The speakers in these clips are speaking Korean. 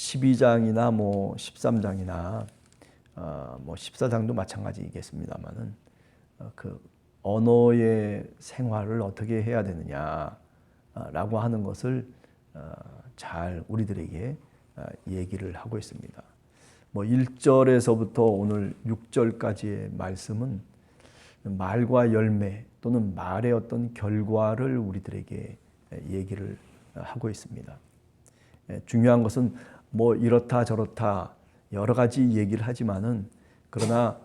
12장이나 뭐 13장이나 뭐 14장도 마찬가지겠습니다만은 그 언어의 생활을 어떻게 해야 되느냐라고 하는 것을 잘 우리들에게 얘기를 하고 있습니다. 뭐 1절에서부터 오늘 6절까지의 말씀은 말과 열매 또는 말의 어떤 결과를 우리들에게 얘기를 하고 있습니다. 중요한 것은 뭐 이렇다 저렇다 여러 가지 얘기를 하지만은 그러나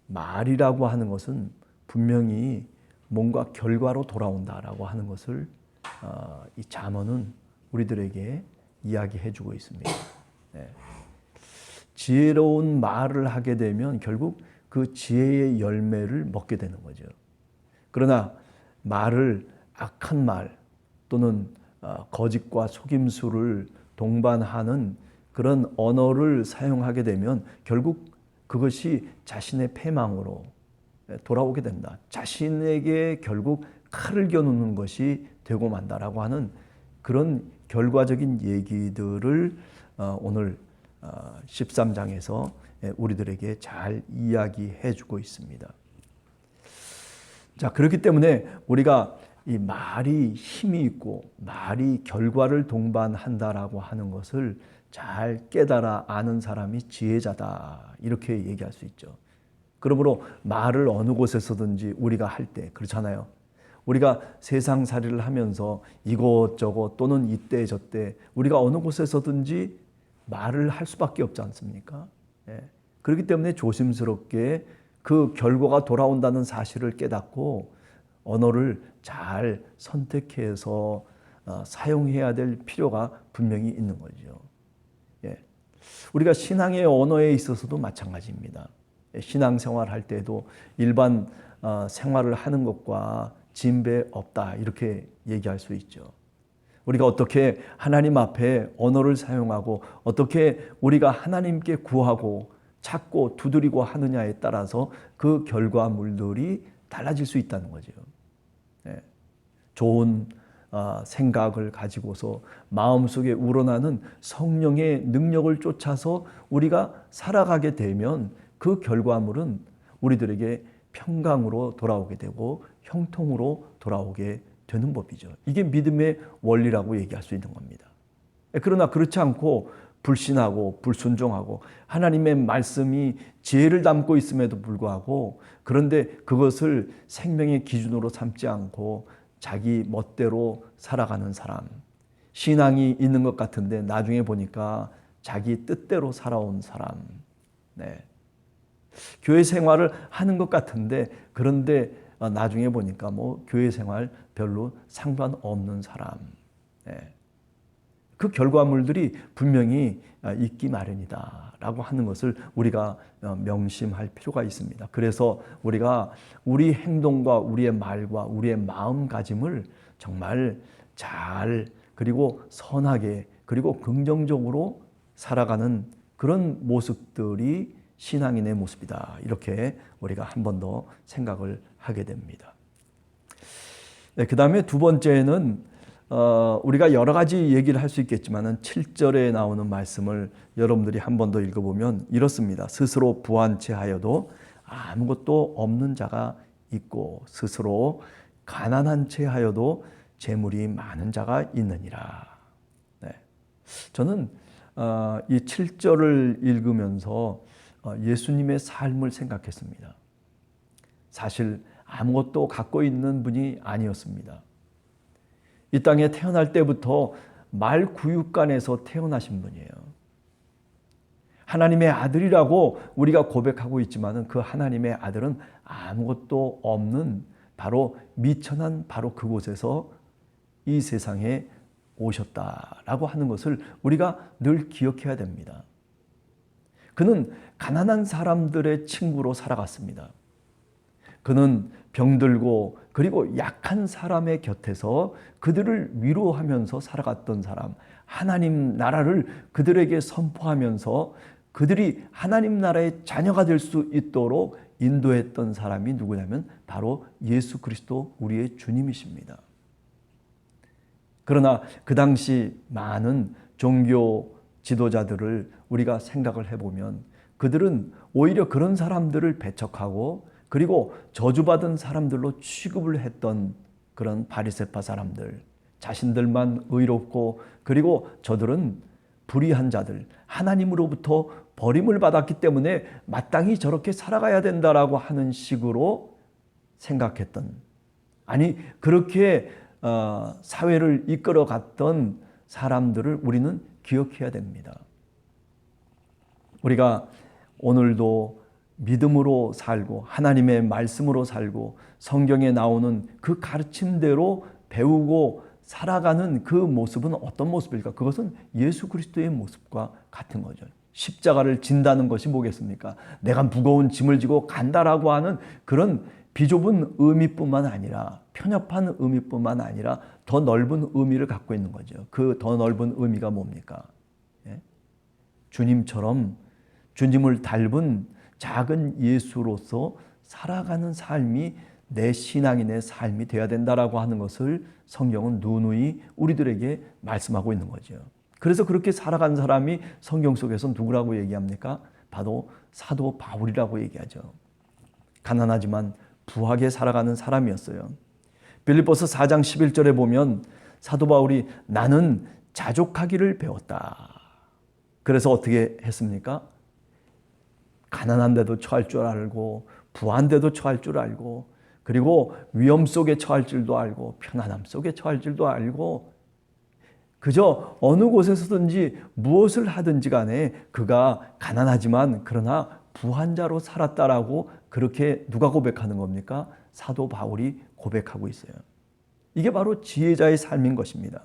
말이라고 하는 것은 분명히 뭔가 결과로 돌아온다라고 하는 것을 이 잠언은 우리들에게 이야기해 주고 있습니다. 지혜로운 말을 하게 되면 결국 그 지혜의 열매를 먹게 되는 거죠. 그러나 말을 악한 말 또는 거짓과 속임수를 동반하는 그런 언어를 사용하게 되면 결국 그것이 자신의 패망으로 돌아오게 된다. 자신에게 결국 칼을 겨누는 것이 되고 만다라고 하는 그런 결과적인 얘기들을 오늘 13장에서 우리들에게 잘 이야기해 주고 있습니다. 자, 그렇기 때문에 우리가 이 말이 힘이 있고 말이 결과를 동반한다라고 하는 것을 잘 깨달아 아는 사람이 지혜자다 이렇게 얘기할 수 있죠. 그러므로 말을 어느 곳에서든지 우리가 할 때 그렇잖아요. 우리가 세상살이를 하면서 이곳저곳 또는 이때 저때 우리가 어느 곳에서든지 말을 할 수밖에 없지 않습니까? 그렇기 때문에 조심스럽게 그 결과가 돌아온다는 사실을 깨닫고 언어를 잘 선택해서 사용해야 될 필요가 분명히 있는 거죠. 우리가 신앙의 언어에 있어서도 마찬가지입니다. 신앙생활 할 때도 일반 생활을 하는 것과 진배 없다 이렇게 얘기할 수 있죠. 우리가 어떻게 하나님 앞에 언어를 사용하고 어떻게 우리가 하나님께 구하고 찾고 두드리고 하느냐에 따라서 그 결과물들이 달라질 수 있다는 거죠. 좋은 생각을 가지고서 마음속에 우러나는 성령의 능력을 쫓아서 우리가 살아가게 되면 그 결과물은 우리들에게 평강으로 돌아오게 되고 형통으로 돌아오게 되는 법이죠. 이게 믿음의 원리라고 얘기할 수 있는 겁니다. 그러나 그렇지 않고 불신하고 불순종하고 하나님의 말씀이 지혜를 담고 있음에도 불구하고 그런데 그것을 생명의 기준으로 삼지 않고 자기 멋대로 살아가는 사람, 신앙이 있는 것 같은데 나중에 보니까 자기 뜻대로 살아온 사람, 교회 생활을 하는 것 같은데 그런데 나중에 보니까 뭐 교회 생활 별로 상관없는 사람, 그 결과물들이 분명히 있기 마련이다라고 하는 것을 우리가 명심할 필요가 있습니다. 그래서 우리가 우리 행동과 우리의 말과 우리의 마음가짐을 정말 잘 그리고 선하게 그리고 긍정적으로 살아가는 그런 모습들이 신앙인의 모습이다. 이렇게 우리가 한 번 더 생각을 하게 됩니다. 그 다음에 두 번째는 우리가 여러 가지 얘기를 할 수 있겠지만 7절에 나오는 말씀을 여러분들이 한 번 더 읽어보면 이렇습니다. 스스로 부한 채 하여도 아무것도 없는 자가 있고 스스로 가난한 채 하여도 재물이 많은 자가 있느니라. 저는 이 7절을 읽으면서 예수님의 삶을 생각했습니다. 사실 아무것도 갖고 있는 분이 아니었습니다. 이 땅에 태어날 때부터 말구육간에서 태어나신 분이에요. 하나님의 아들이라고 우리가 고백하고 있지만 그 하나님의 아들은 아무것도 없는 바로 미천한 바로 그곳에서 이 세상에 오셨다라고 하는 것을 우리가 늘 기억해야 됩니다. 그는 가난한 사람들의 친구로 살아갔습니다. 그는 병들고 그리고 약한 사람의 곁에서 그들을 위로하면서 살아갔던 사람, 하나님 나라를 그들에게 선포하면서 그들이 하나님 나라의 자녀가 될 수 있도록 인도했던 사람이 누구냐면 바로 예수 그리스도 우리의 주님이십니다. 그러나 그 당시 많은 종교 지도자들을 우리가 생각을 해보면 그들은 오히려 그런 사람들을 배척하고 그리고 저주받은 사람들로 취급을 했던 그런 바리새파 사람들, 자신들만 의롭고 그리고 저들은 불의한 자들, 하나님으로부터 버림을 받았기 때문에 마땅히 저렇게 살아가야 된다라고 하는 식으로 생각했던, 아니 그렇게 사회를 이끌어갔던 사람들을 우리는 기억해야 됩니다. 우리가 오늘도 믿음으로 살고 하나님의 말씀으로 살고 성경에 나오는 그 가르침대로 배우고 살아가는 그 모습은 어떤 모습일까? 그것은 예수 그리스도의 모습과 같은 거죠. 십자가를 진다는 것이 뭐겠습니까? 내가 무거운 짐을 지고 간다라고 하는 그런 비좁은 의미뿐만 아니라 편협한 의미뿐만 아니라 더 넓은 의미를 갖고 있는 거죠. 그 더 넓은 의미가 뭡니까? 예? 주님처럼 주님을 닮은 작은 예수로서 살아가는 삶이 내 신앙인의 삶이 되어야 된다라고 하는 것을 성경은 누누이 우리들에게 말씀하고 있는 거죠. 그래서 그렇게 살아간 사람이 성경 속에서 누구라고 얘기합니까? 바로 사도 바울이라고 얘기하죠. 가난하지만 부하게 살아가는 사람이었어요. 빌립보서 4장 11절에 보면 사도 바울이 나는 자족하기를 배웠다. 그래서 어떻게 했습니까? 가난한데도 처할 줄 알고 부한데도 처할 줄 알고 그리고 위험 속에 처할 줄도 알고 편안함 속에 처할 줄도 알고 그저 어느 곳에서든지 무엇을 하든지 간에 그가 가난하지만 그러나 부한 자로 살았다라고 그렇게 누가 고백하는 겁니까? 사도 바울이 고백하고 있어요. 이게 바로 지혜자의 삶인 것입니다.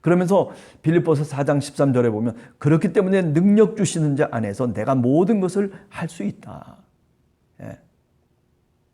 그러면서 빌립보서 4장 13절에 보면 그렇기 때문에 능력 주시는 자 안에서 내가 모든 것을 할 수 있다. 예.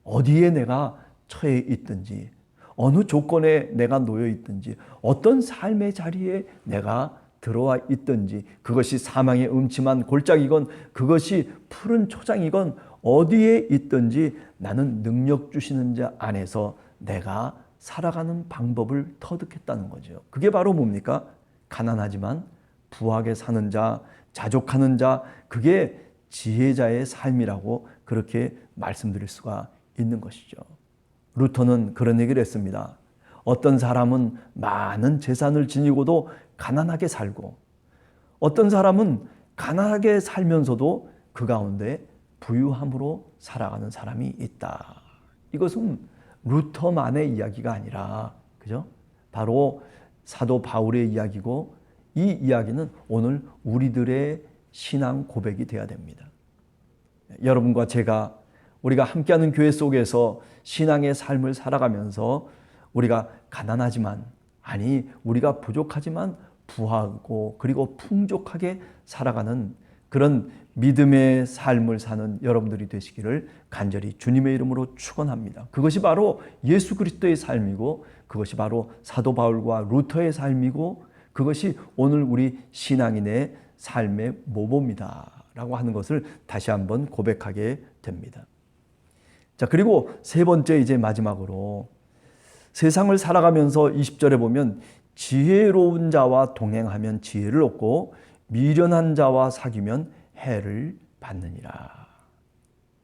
어디에 내가 처해 있든지 어느 조건에 내가 놓여 있든지 어떤 삶의 자리에 내가 들어와 있든지 그것이 사망의 음침한 골짜기건 그것이 푸른 초장이건 어디에 있든지 나는 능력 주시는 자 안에서 내가 살아가는 방법을 터득했다는 거죠. 그게 바로 뭡니까? 가난하지만 부하게 사는 자, 자족하는 자, 그게 지혜자의 삶이라고 그렇게 말씀드릴 수가 있는 것이죠. 루터는 그런 얘기를 했습니다. 어떤 사람은 많은 재산을 지니고도 가난하게 살고 어떤 사람은 가난하게 살면서도 그 가운데 부유함으로 살아가는 사람이 있다. 이것은 루터만의 이야기가 아니라 그죠? 바로 사도 바울의 이야기고 이 이야기는 오늘 우리들의 신앙 고백이 되어야 됩니다. 여러분과 제가 우리가 함께하는 교회 속에서 신앙의 삶을 살아가면서 우리가 가난하지만 아니 우리가 부족하지만 부하고 그리고 풍족하게 살아가는 그런 믿음의 삶을 사는 여러분들이 되시기를 간절히 주님의 이름으로 축원합니다. 그것이 바로 예수 그리스도의 삶이고 그것이 바로 사도 바울과 루터의 삶이고 그것이 오늘 우리 신앙인의 삶의 모범이다라고 하는 것을 다시 한번 고백하게 됩니다. 자, 그리고 세 번째 이제 마지막으로 세상을 살아가면서 20절에 보면 지혜로운 자와 동행하면 지혜를 얻고 미련한 자와 사귀면 해를 받느니라.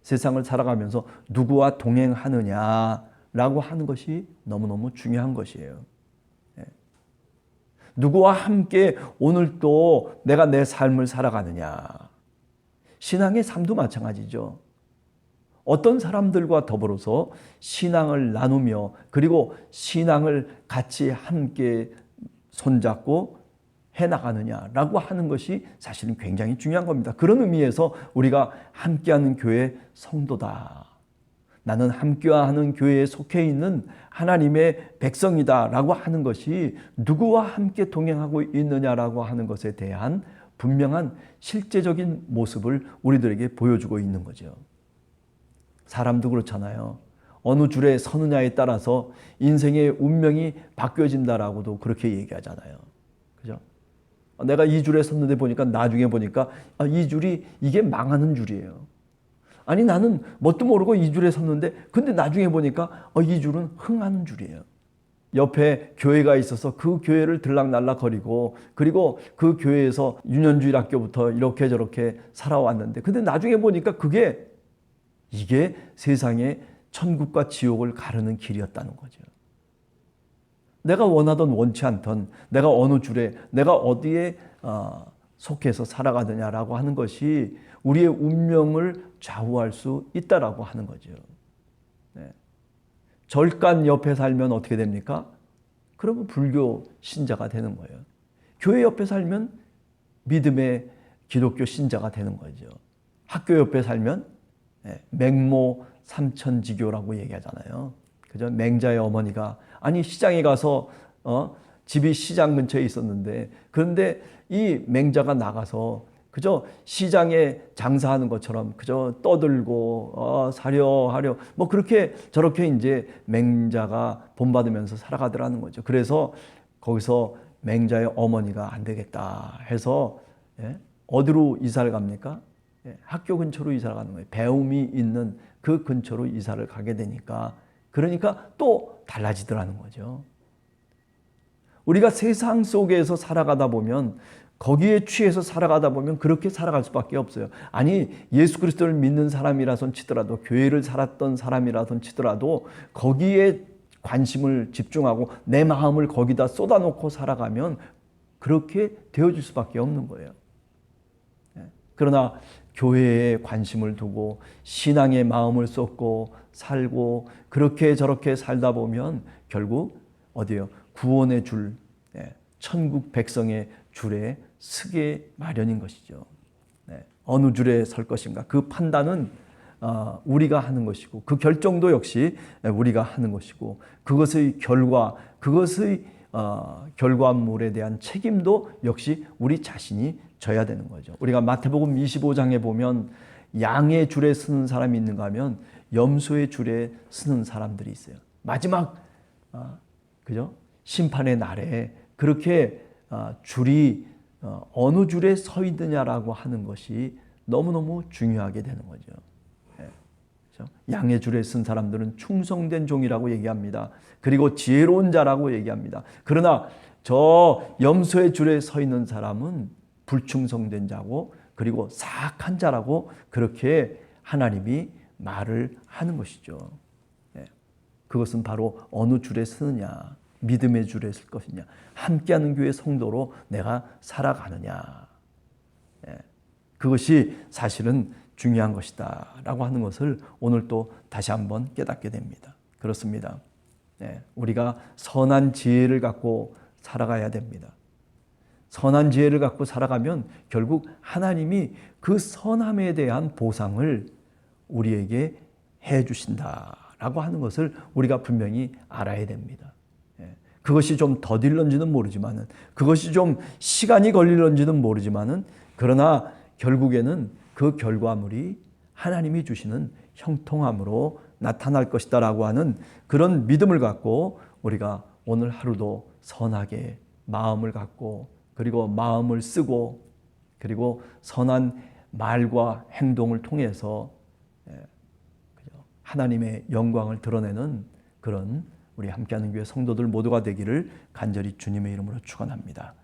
세상을 살아가면서 누구와 동행하느냐라고 하는 것이 너무너무 중요한 것이에요. 누구와 함께 오늘 또 내가 내 삶을 살아가느냐. 신앙의 삶도 마찬가지죠. 어떤 사람들과 더불어서 신앙을 나누며 그리고 신앙을 같이 함께 손잡고 해나가느냐라고 하는 것이 사실은 굉장히 중요한 겁니다. 그런 의미에서 우리가 함께하는 교회 성도다. 나는 함께하는 교회에 속해 있는 하나님의 백성이다라고 하는 것이 누구와 함께 동행하고 있느냐라고 하는 것에 대한 분명한 실제적인 모습을 우리들에게 보여주고 있는 거죠. 사람도 그렇잖아요. 어느 줄에 서느냐에 따라서 인생의 운명이 바뀌어진다라고도 그렇게 얘기하잖아요. 그죠? 내가 이 줄에 섰는데 보니까 나중에 보니까 이 줄이 이게 망하는 줄이에요. 아니 나는 뭣도 모르고 이 줄에 섰는데 근데 나중에 보니까 이 줄은 흥하는 줄이에요. 옆에 교회가 있어서 그 교회를 들락날락거리고 그리고 그 교회에서 유년주일 학교부터 이렇게 저렇게 살아왔는데 근데 나중에 보니까 이게 세상의 천국과 지옥을 가르는 길이었다는 거죠. 내가 원하던 원치 않던 내가 어느 줄에 내가 어디에 속해서 살아가느냐라고 하는 것이 우리의 운명을 좌우할 수 있다라고 하는 거죠. 네. 절간 옆에 살면 어떻게 됩니까? 그러면 불교 신자가 되는 거예요. 교회 옆에 살면 믿음의 기독교 신자가 되는 거죠. 학교 옆에 살면 맹모 삼천지교라고 얘기하잖아요. 그죠? 맹자의 어머니가 아니 시장에 가서 집이 시장 근처에 있었는데 그런데 이 맹자가 나가서 그저 시장에 장사하는 것처럼 그저 떠들고 사려 하려 뭐 그렇게 저렇게 이제 맹자가 본받으면서 살아가더라는 거죠. 그래서 거기서 맹자의 어머니가 안 되겠다 해서 어디로 이사를 갑니까? 학교 근처로 이사를 가는 거예요. 배움이 있는 그 근처로 이사를 가게 되니까 그러니까 또 달라지더라는 거죠. 우리가 세상 속에서 살아가다 보면 거기에 취해서 살아가다 보면 그렇게 살아갈 수밖에 없어요. 아니 예수 그리스도를 믿는 사람이라선 치더라도 교회를 살았던 사람이라선 치더라도 거기에 관심을 집중하고 내 마음을 거기다 쏟아놓고 살아가면 그렇게 되어질 수밖에 없는 거예요. 그러나 교회에 관심을 두고 신앙의 마음을 쏟고 살고 그렇게 저렇게 살다 보면 결국 어디요? 구원의 줄, 천국 백성의 줄에 서게 마련인 것이죠. 어느 줄에 설 것인가 그 판단은 우리가 하는 것이고 그 결정도 역시 우리가 하는 것이고 그것의 결과물에 대한 책임도 역시 우리 자신이 져야 되는 거죠. 우리가 마태복음 25장에 보면 양의 줄에 서는 사람이 있는가 하면 염소의 줄에 서는 사람들이 있어요. 마지막 그죠? 심판의 날에 그렇게 줄이 어느 줄에 서 있느냐라고 하는 것이 너무너무 중요하게 되는 거죠. 그렇죠? 양의 줄에 쓴 사람들은 충성된 종이라고 얘기합니다. 그리고 지혜로운 자라고 얘기합니다. 그러나 저 염소의 줄에 서 있는 사람은 불충성된 자고 그리고 사악한 자라고 그렇게 하나님이 말을 하는 것이죠. 그것은 바로 어느 줄에 서느냐, 믿음의 줄에 설 것이냐, 함께하는 교회 성도로 내가 살아가느냐. 그것이 사실은 중요한 것이다 라고 하는 것을 오늘 또 다시 한번 깨닫게 됩니다. 그렇습니다. 우리가 선한 지혜를 갖고 살아가야 됩니다. 선한 지혜를 갖고 살아가면 결국 하나님이 그 선함에 대한 보상을 우리에게 해 주신다라고 하는 것을 우리가 분명히 알아야 됩니다. 그것이 좀 더딜런지는 모르지만은 그것이 좀 시간이 걸릴런지는 모르지만은 그러나 결국에는 그 결과물이 하나님이 주시는 형통함으로 나타날 것이다라고 하는 그런 믿음을 갖고 우리가 오늘 하루도 선하게 마음을 갖고 그리고 마음을 쓰고 그리고 선한 말과 행동을 통해서 하나님의 영광을 드러내는 그런 우리 함께하는 교회 성도들 모두가 되기를 간절히 주님의 이름으로 축원합니다.